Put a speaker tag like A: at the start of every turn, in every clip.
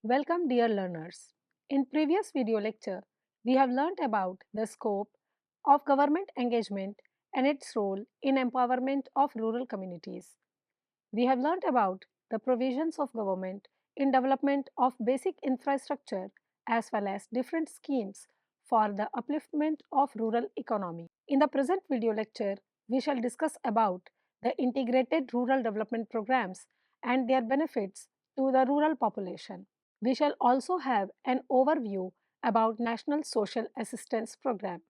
A: Welcome dear learners. In previous video lecture, we have learnt about the scope of government engagement and its role in empowerment of rural communities. We have learnt about the provisions of government in development of basic infrastructure as well as different schemes for the upliftment of rural economy. In the present video lecture, we shall discuss about the integrated rural development programs and their benefits to the rural population. We shall also have an overview about National Social Assistance Program.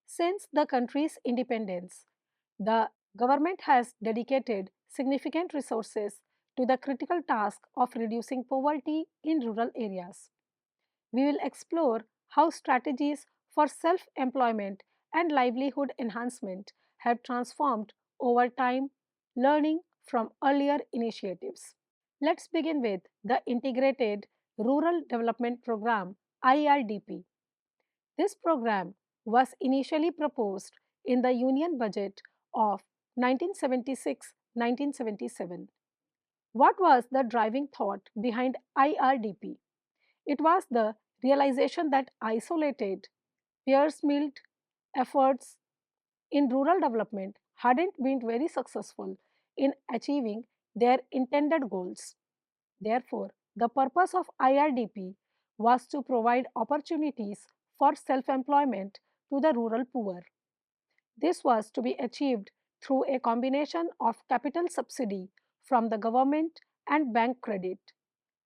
A: Since the country's independence, the government has dedicated significant resources to the critical task of reducing poverty in rural areas. We will explore how strategies for self employment and livelihood enhancement have transformed over time, learning from earlier initiatives. Let's begin with the Integrated Rural Development Program IRDP. This program was initially proposed in the Union Budget of 1976 1977. What was the driving thought behind IRDP? It was the realization that isolated, piecemealed efforts in rural development hadn't been very successful in achieving their intended goals. Therefore, the purpose of IRDP was to provide opportunities for self employment to the rural poor. This was to be achieved through a combination of capital subsidy from the government and bank credit.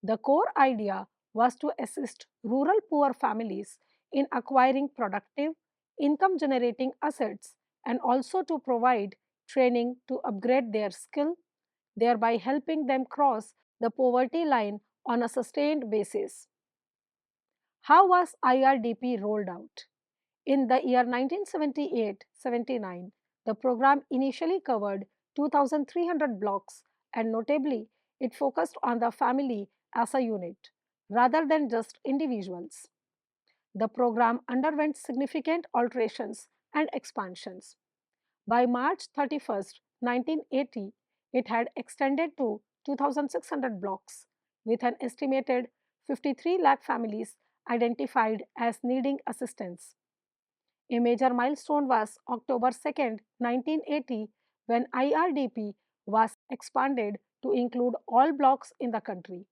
A: The core idea was to assist rural poor families in acquiring productive, income generating assets and also to provide training to upgrade their skill, thereby helping them cross the poverty line on a sustained basis. How was IRDP rolled out? In the year 1978-79, the program initially covered 2,300 blocks and notably, it focused on the family as a unit rather than just individuals. The program underwent significant alterations and expansions. By March 31st, 1980, it had extended to 2,600 blocks with an estimated 53 lakh families identified as needing assistance. A major milestone was October 2nd, 1980, when IRDP was expanded to include all blocks in the country.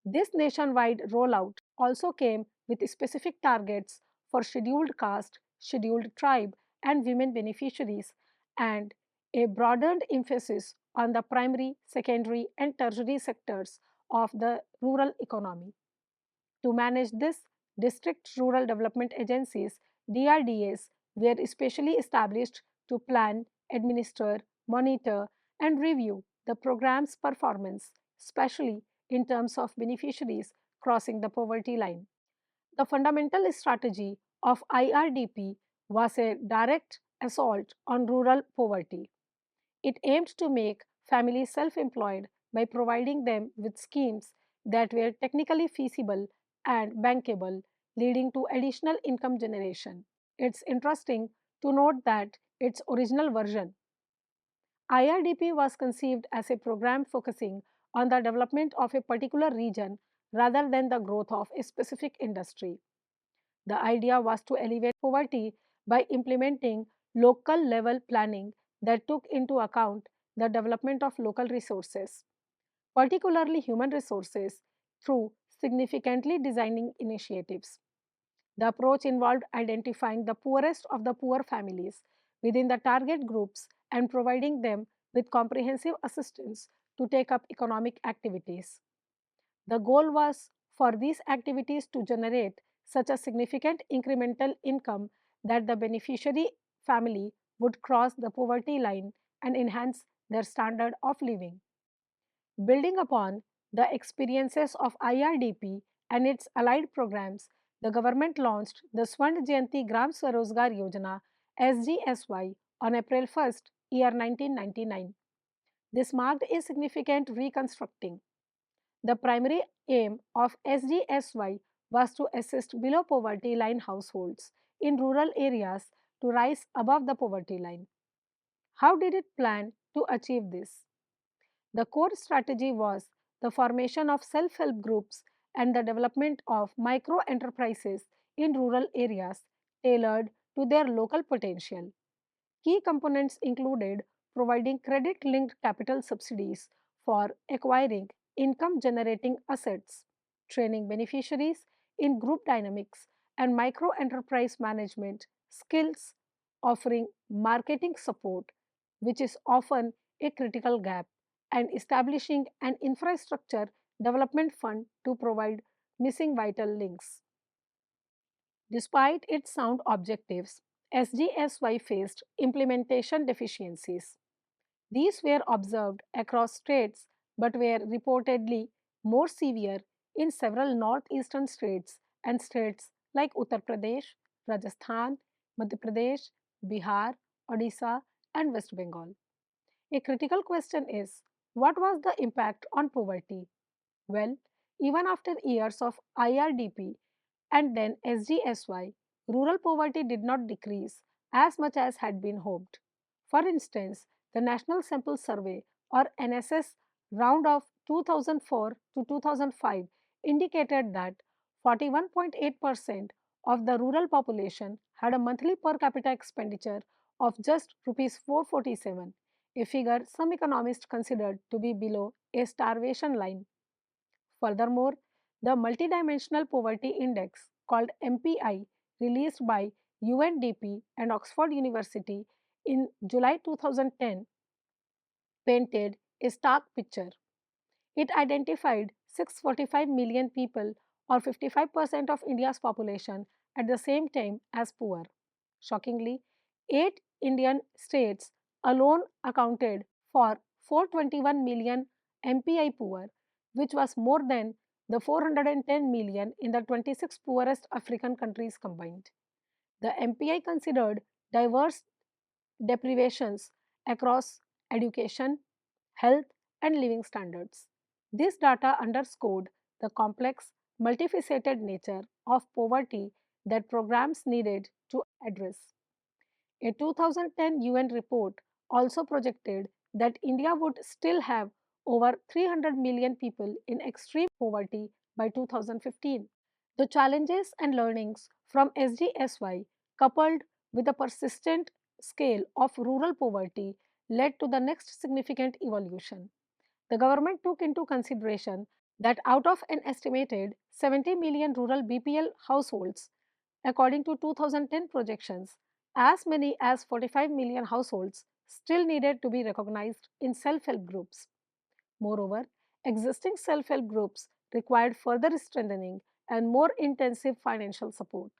A: This nationwide rollout also came with specific targets for scheduled caste, scheduled tribe, and women beneficiaries, and a broadened emphasis on the primary, secondary, and tertiary sectors of the rural economy. To manage this, district rural development agencies DRDAs were specially established to plan, administer, monitor, and review the program's performance, especially in terms of beneficiaries crossing the poverty line. The fundamental strategy of IRDP was a direct assault on rural poverty. It aimed to make families self employed by providing them with schemes that were technically feasible and bankable, leading to additional income generation. It's interesting to note that its original version, IRDP, was conceived as a program focusing on the development of a particular region rather than the growth of a specific industry. The idea was to alleviate poverty by implementing local level planning that took into account the development of local resources, particularly human resources, through significantly designing initiatives. The approach involved identifying the poorest of the poor families within the target groups and providing them with comprehensive assistance to take up economic activities. The goal was for these activities to generate such a significant incremental income that the beneficiary family would cross the poverty line and enhance their standard of living. Building upon the experiences of IRDP and its allied programs, the government launched the Swand Jayanti Gram Swarozgar Yojana SGSY on April 1st, 1999. This marked a significant reconstructing. The primary aim of SGSY was to assist below poverty line households in rural areas to rise above the poverty line. How did it plan to achieve this? The core strategy was the formation of self help groups and the development of micro enterprises in rural areas tailored to their local potential. Key components included providing credit linked capital subsidies for acquiring income generating assets, training beneficiaries in group dynamics and micro enterprise management skills, offering marketing support, which is often a critical gap, and establishing an infrastructure development fund to provide missing vital links. Despite its sound objectives, SGSY faced implementation deficiencies. These were observed across states but were reportedly more severe in several northeastern states and states like Uttar Pradesh, Rajasthan, Madhya Pradesh, Bihar, Odisha, and West Bengal. A critical question is, what was the impact on poverty? Well, even after years of IRDP and then SGSY, rural poverty did not decrease as much as had been hoped. For instance, the National Sample Survey or NSS round of 2004 to 2005 indicated that 41.8% of the rural population had a monthly per capita expenditure of just rupees 447, a figure some economists considered to be below a starvation line. Furthermore, the Multidimensional Poverty Index, called MPI, released by UNDP and Oxford University in July 2010, painted a stark picture. It identified 645 million people, or 55% of India's population, at the same time as poor. Shockingly, 8 Indian states alone accounted for 421 million MPI poor, which was more than the 410 million in the 26 poorest African countries combined. The MPI considered diverse deprivations across education, health, and living standards. This data underscored the complex, multifaceted nature of poverty that programs needed to address. A 2010 UN report also projected that India would still have over 300 million people in extreme poverty by 2015. The challenges and learnings from SDSY, coupled with the persistent scale of rural poverty, led to the next significant evolution. The government took into consideration that out of an estimated 70 million rural BPL households, according to 2010 projections, as many as 45 million households still needed to be recognized in self help groups. Moreover, existing self help groups required further strengthening and more intensive financial support.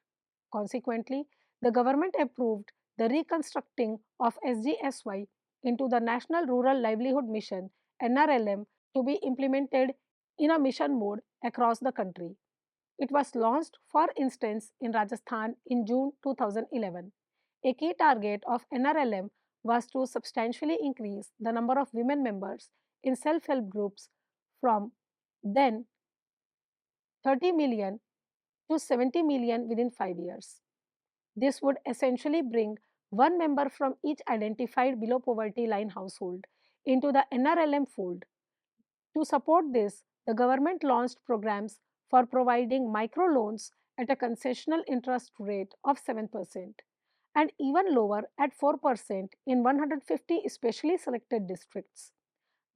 A: Consequently, the government approved the reconstructing of SGSY into the National Rural Livelihood Mission NRLM to be implemented in a mission mode across the country. It was launched, for instance, in Rajasthan in June 2011. A key target of NRLM was to substantially increase the number of women members in self help groups from then 30 million to 70 million within 5 years. This would essentially bring one member from each identified below poverty line household into the NRLM fold. To support this, the government launched programs for providing microloans at a concessional interest rate of 7% and even lower at 4% in 150 specially selected districts.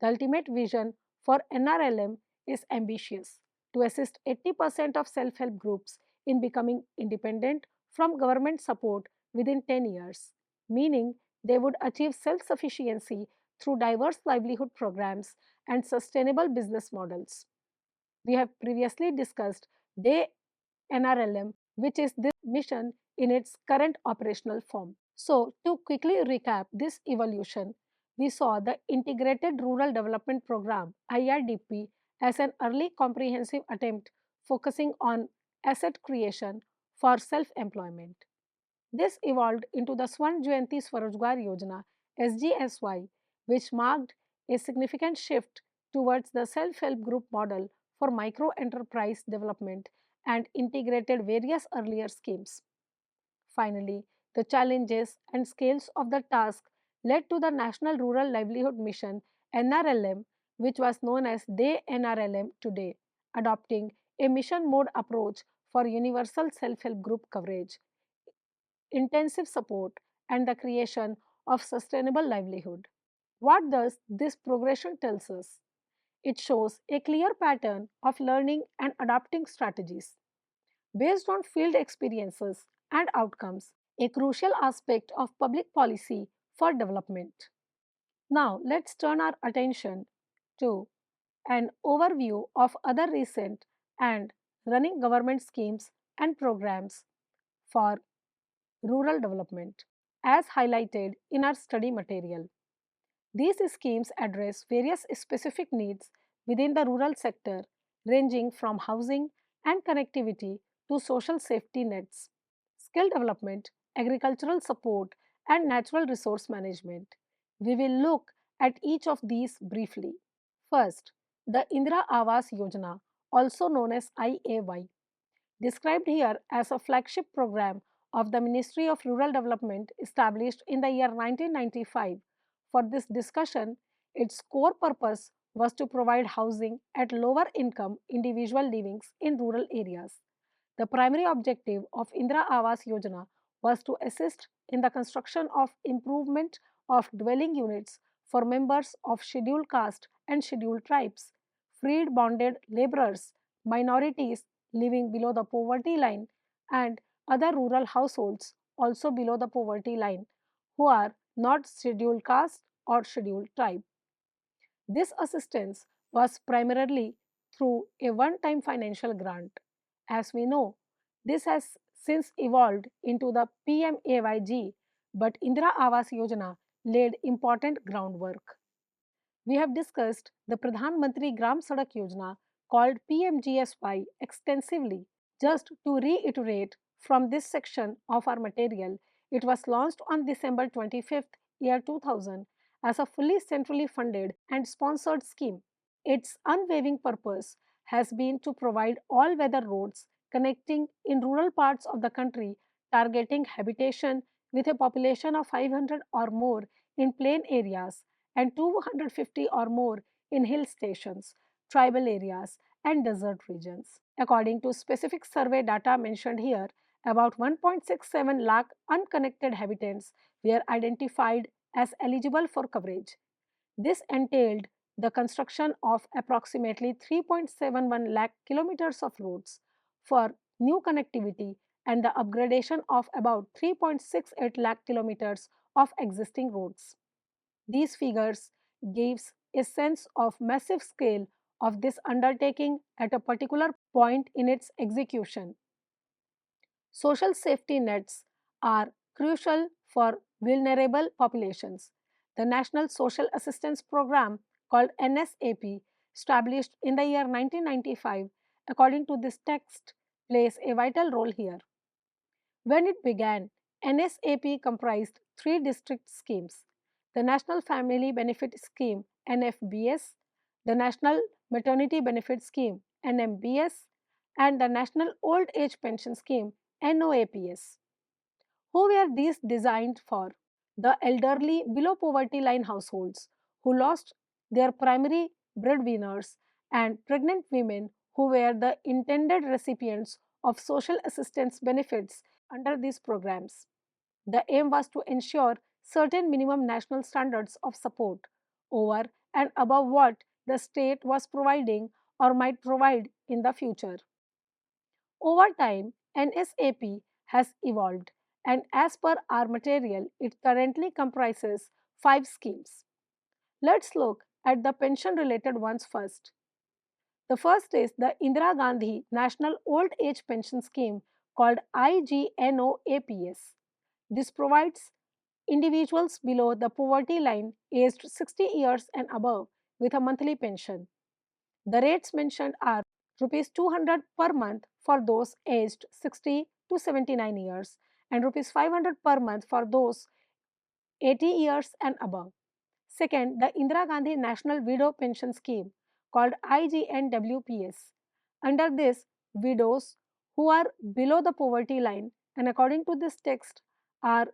A: The ultimate vision for NRLM is ambitious to assist 80% of self help groups in becoming independent from government support within 10 years, meaning they would achieve self sufficiency through diverse livelihood programs and sustainable business models. We have previously discussed DAY NRLM, which is this mission in its current operational form. So, to quickly recap this evolution, we saw the Integrated Rural Development Program IRDP as an early comprehensive attempt focusing on asset creation for self employment. This evolved into the Swan Jayanti Swarojgar Yojana SGSY, which marked a significant shift towards the self help group model for micro enterprise development and integrated various earlier schemes. Finally, the challenges and scales of the task led to the National Rural Livelihood Mission NRLM, which was known as DAY NRLM today, adopting a mission mode approach for universal self help group coverage, intensive support, and the creation of sustainable livelihood. What does this progression tells us? It shows a clear pattern of learning and adapting strategies based on field experiences and outcomes, a crucial aspect of public policy for development. Now, let's turn our attention to an overview of other recent and running government schemes and programs for rural development, as highlighted in our study material. These schemes address various specific needs within the rural sector, ranging from housing and connectivity to social safety nets, skill development, agricultural support, and natural resource management. We will look at each of these briefly. First, the Indira Awas Yojana, also known as IAY, described here as a flagship program of the Ministry of Rural Development established in the year 1995. For this discussion, its core purpose was to provide housing at lower income individual livings in rural areas. The primary objective of Indira Awas Yojana was to assist in the construction of improvement of dwelling units for members of scheduled caste and scheduled tribes, freed bonded laborers, minorities living below the poverty line, and other rural households also below the poverty line who are not scheduled caste or scheduled tribe. This assistance was primarily through a one time financial grant. As we know, this has since evolved into the PMAYG, but Indira Awas Yojana laid important groundwork. We have discussed the Pradhan Mantri Gram Sadak Yojana called PMGSY extensively. Just to reiterate from this section of our material, it was launched on December 25th, 2000 as a fully centrally funded and sponsored scheme. Its unwavering purpose has been to provide all weather roads connecting in rural parts of the country, targeting habitation with a population of 500 or more in plain areas and 250 or more in hill stations, tribal areas, and desert regions. According to specific survey data mentioned here, about 1.67 lakh unconnected habitants were identified as eligible for coverage. This entailed the construction of approximately 3.71 lakh kilometers of roads for new connectivity and the upgradation of about 3.68 lakh kilometers of existing roads. These figures gives a sense of massive scale of this undertaking at a particular point in its execution. Social safety nets are crucial for vulnerable populations. The National Social Assistance Program, called NSAP, established in the year 1995, according to this text, plays a vital role here. When it began, NSAP comprised three district schemes: the National Family Benefit Scheme NFBS, the National Maternity Benefit Scheme NMBS, and the National Old Age Pension Scheme NOAPS. Who were these designed for? The elderly below poverty line households who lost their primary breadwinners and pregnant women who were the intended recipients of social assistance benefits under these programs. The aim was to ensure certain minimum national standards of support over and above what the state was providing or might provide in the future. Over time, NSAP has evolved, and as per our material, it currently comprises five schemes. Let's look at the pension related ones first. The first is the Indira Gandhi National Old Age Pension Scheme, called IGNOAPS. This provides individuals below the poverty line aged 60 years and above with a monthly pension. The rates mentioned are rupees 200 per month for those aged 60 to 79 years and rupees 500 per month for those 80 years and above. Second, the Indira Gandhi National Widow Pension Scheme, called IGNWPS. Under this, widows who are below the poverty line and according to this text are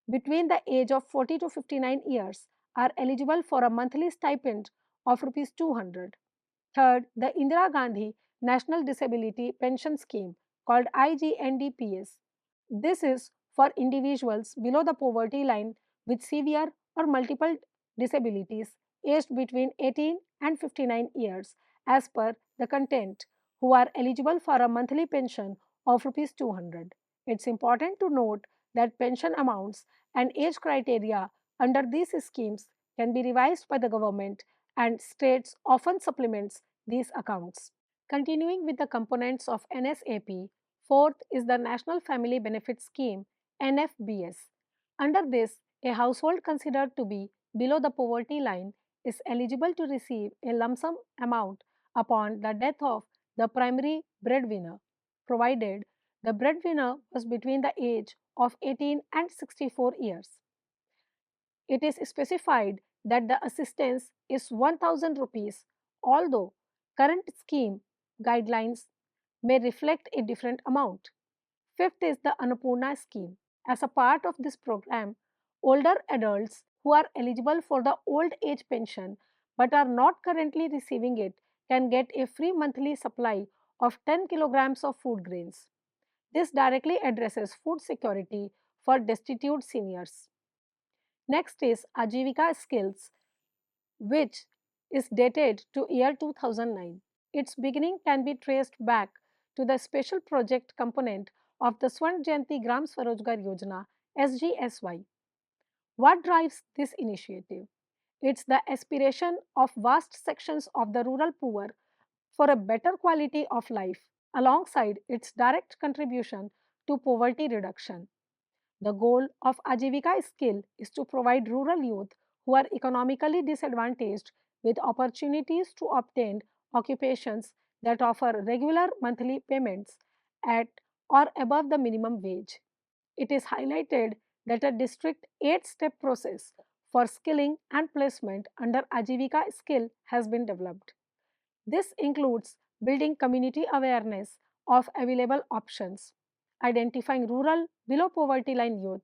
A: between the age of 40 to 59 years are eligible for a monthly stipend of rupees 200. Third, the Indira Gandhi National Disability Pension Scheme called IGNDPS. This is for individuals below the poverty line with severe or multiple disabilities aged between 18 and 59 years as per the content who are eligible for a monthly pension of rupees 200. It's important to note that pension amounts and age criteria under these schemes can be revised by the government and states often supplements these accounts. Continuing with the components of NSAP, fourth is the National Family Benefit Scheme NFBS. Under this, a household considered to be below the poverty line is eligible to receive a lump sum amount upon the death of the primary breadwinner, provided the breadwinner was between the age of 18 and 64 years. It is specified that the assistance is 1000 rupees, although current scheme guidelines may reflect a different amount. Fifth is the Annapurna scheme. As a part of this program, older adults who are eligible for the old age pension but are not currently receiving it can get a free monthly supply of 10 kilograms of food grains. This directly addresses food security for destitute seniors. Next is Ajivika Skills, which is dated to year 2009. Its beginning can be traced back to the special project component of the Swarn Jayanti Gram Swarojgar Yojana SGSY. What drives this initiative? It's the aspiration of vast sections of the rural poor for a better quality of life alongside its direct contribution to poverty reduction. The goal of Ajivika Skill is to provide rural youth who are economically disadvantaged with opportunities to obtain occupations that offer regular monthly payments at or above the minimum wage. It is highlighted that a district 8-step process for skilling and placement under Ajivika Skill has been developed. This includes building community awareness of available options, identifying rural below poverty line youth,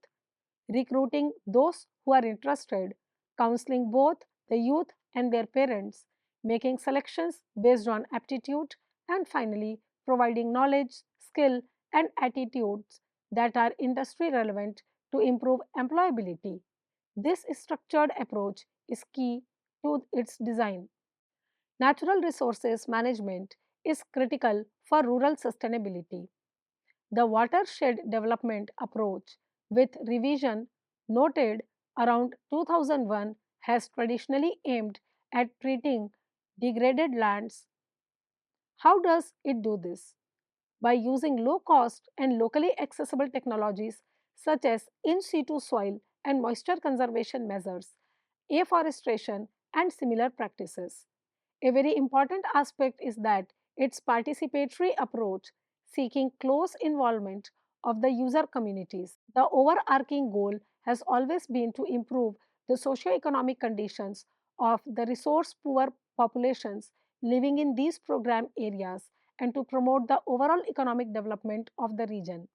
A: recruiting those who are interested, counseling both the youth and their parents, making selections based on aptitude, and finally, providing knowledge, skill, and attitudes that are industry relevant to improve employability. This structured approach is key to its design. Natural resources management is critical for rural sustainability. The watershed development approach, with revision noted around 2001, has traditionally aimed at treating degraded lands. How does it do this? By using low cost and locally accessible technologies such as in situ soil and moisture conservation measures, afforestation, and similar practices. A very important aspect is that its participatory approach, seeking close involvement of the user communities. The overarching goal has always been to improve the socio-economic conditions of the resource poor populations living in these program areas and to promote the overall economic development of the region.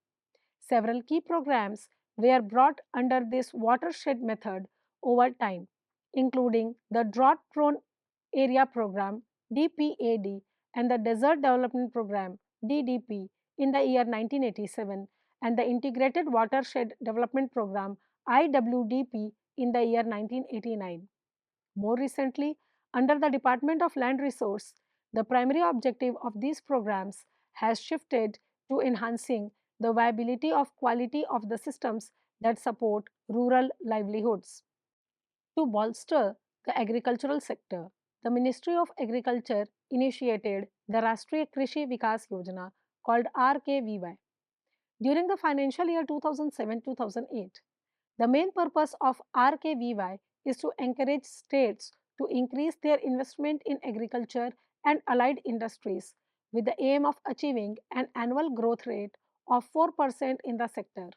A: Several key programs were brought under this watershed method over time, including the Drought Prone Area Program DPAD and the Desert Development Program DDP in the year 1987 and the Integrated Watershed Development Program IWDP in the year 1989. More recently, under the Department of Land Resource, the primary objective of these programs has shifted to enhancing the viability of quality of the systems that support rural livelihoods. To bolster the agricultural sector, the Ministry of Agriculture initiated the Rashtriya Krishi Vikas Yojana called RKVY during the financial year 2007-2008. The main purpose of RKVY is to encourage states to increase their investment in agriculture and allied industries with the aim of achieving an annual growth rate of 4% in the sector.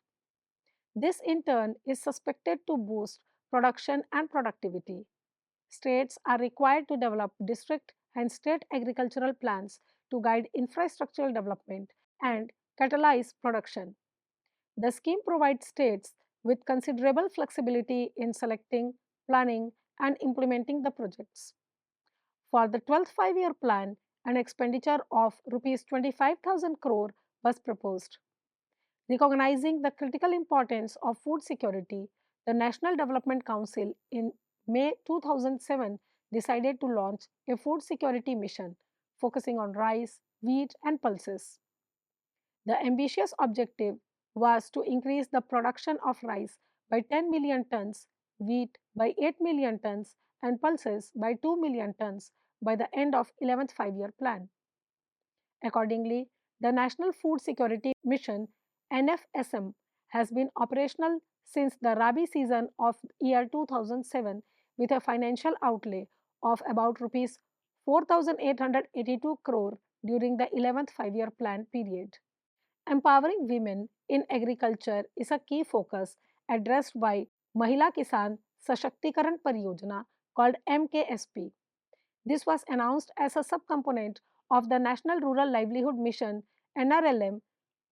A: This in turn is suspected to boost production and productivity. States are required to develop district and state agricultural plans to guide infrastructural development and catalyze production. The scheme provides states with considerable flexibility in selecting, planning, and implementing the projects. For the 12th five-year plan, an expenditure of rupees 25,000 crore was proposed. Recognizing the critical importance of food security, the National Development Council in May 2007 decided to launch a food security mission focusing on rice, wheat, and pulses. The ambitious objective was to increase the production of rice by 10 million tons, wheat by 8 million tons, and pulses by 2 million tons by the end of 11th five-year plan. Accordingly, the National Food Security Mission NFSM has been operational since the Rabi season of year 2007 with a financial outlay of about rupees 4882 crore during the 11th five-year plan period. Empowering women in agriculture is a key focus addressed by Mahila Kisan Sashактikaran Pariyojana called MKSP. This was announced as a subcomponent of the National Rural Livelihood Mission NRLM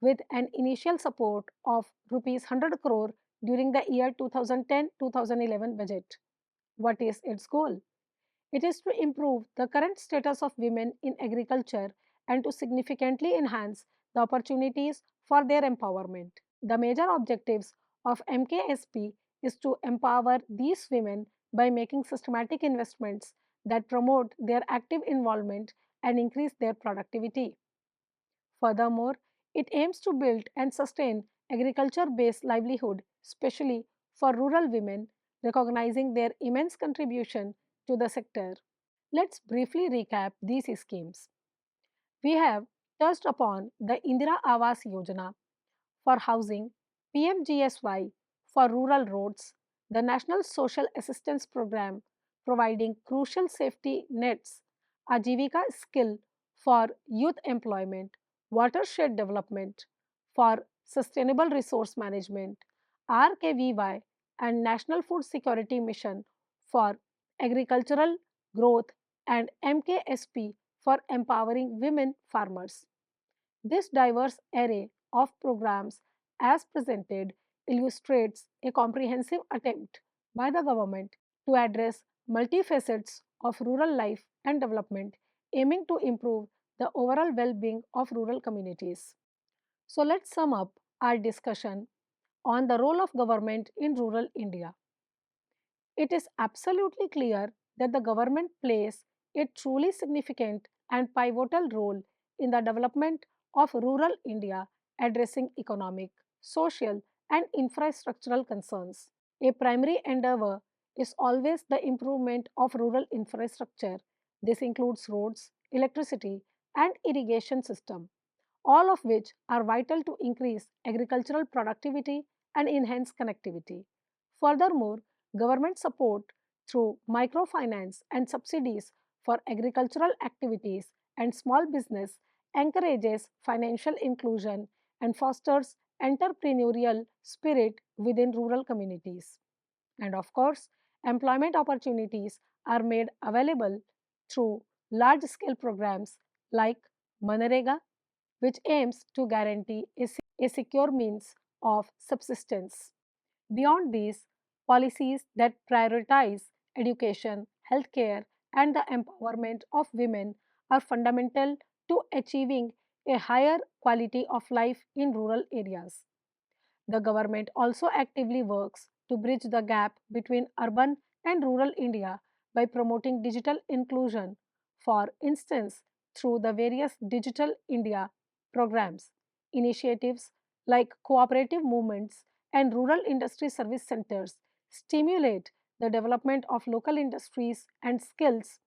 A: with an initial support of rupees 100 crore during the year 2010-2011 budget. What is its goal? It is to improve the current status of women in agriculture and to significantly enhance the opportunities for their empowerment. The major objectives of MKSP is to empower these women by making systematic investments that promote their active involvement and increase their productivity. Furthermore, it aims to build and sustain agriculture based livelihood, especially for rural women, recognizing their immense contribution to the sector. Let's briefly recap these schemes. We have touched upon the Indira Awas Yojana for housing, PMGSY for rural roads, the National Social Assistance Program providing crucial safety nets, Ajivika skill for youth employment, watershed development for sustainable resource management, RKVY and National Food Security Mission for agricultural growth and MKSP for empowering women farmers. This diverse array of programs, as presented, illustrates a comprehensive attempt by the government to address multifacets of rural life and development, aiming to improve the overall well being of rural communities. So, let's sum up our discussion on the role of government in rural India. It is absolutely clear that the government plays a truly significant and pivotal role in the development of rural India, addressing economic, social, and infrastructural concerns. A primary endeavor is always the improvement of rural infrastructure. This includes roads, electricity, and irrigation system, all of which are vital to increase agricultural productivity and enhance connectivity. Furthermore, government support through microfinance and subsidies for agricultural activities and small business encourages financial inclusion and fosters entrepreneurial spirit within rural communities. And of course, employment opportunities are made available through large scale programs like Manarega, which aims to guarantee a secure means of subsistence. Beyond these, policies that prioritize education, healthcare, and the empowerment of women are fundamental to achieving a higher quality of life in rural areas. The government also actively works to bridge the gap between urban and rural India by promoting digital inclusion, for instance, through the various Digital India programs, initiatives like cooperative movements and rural industry service centers stimulate the development of local industries and skills,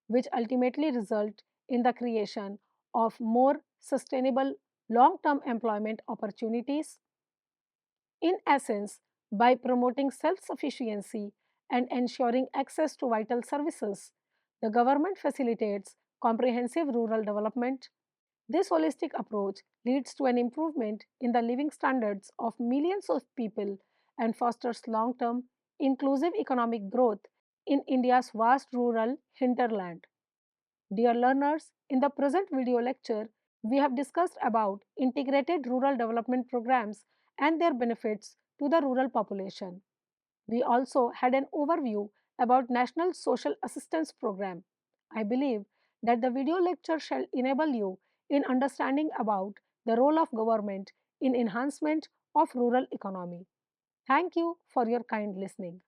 A: which ultimately result in the creation of more sustainable long term employment opportunities. In essence, by promoting self sufficiency and ensuring access to vital services, the government facilitates comprehensive rural development. This holistic approach leads to an improvement in the living standards of millions of people and fosters long term, inclusive economic growth in India's vast rural hinterland. Dear learners, in the present video lecture, we have discussed about integrated rural development programs and their benefits to the rural population. We also had an overview about National Social Assistance Program. I believe that the video lecture shall enable you in understanding about the role of government in enhancement of rural economy. Thank you for your kind listening.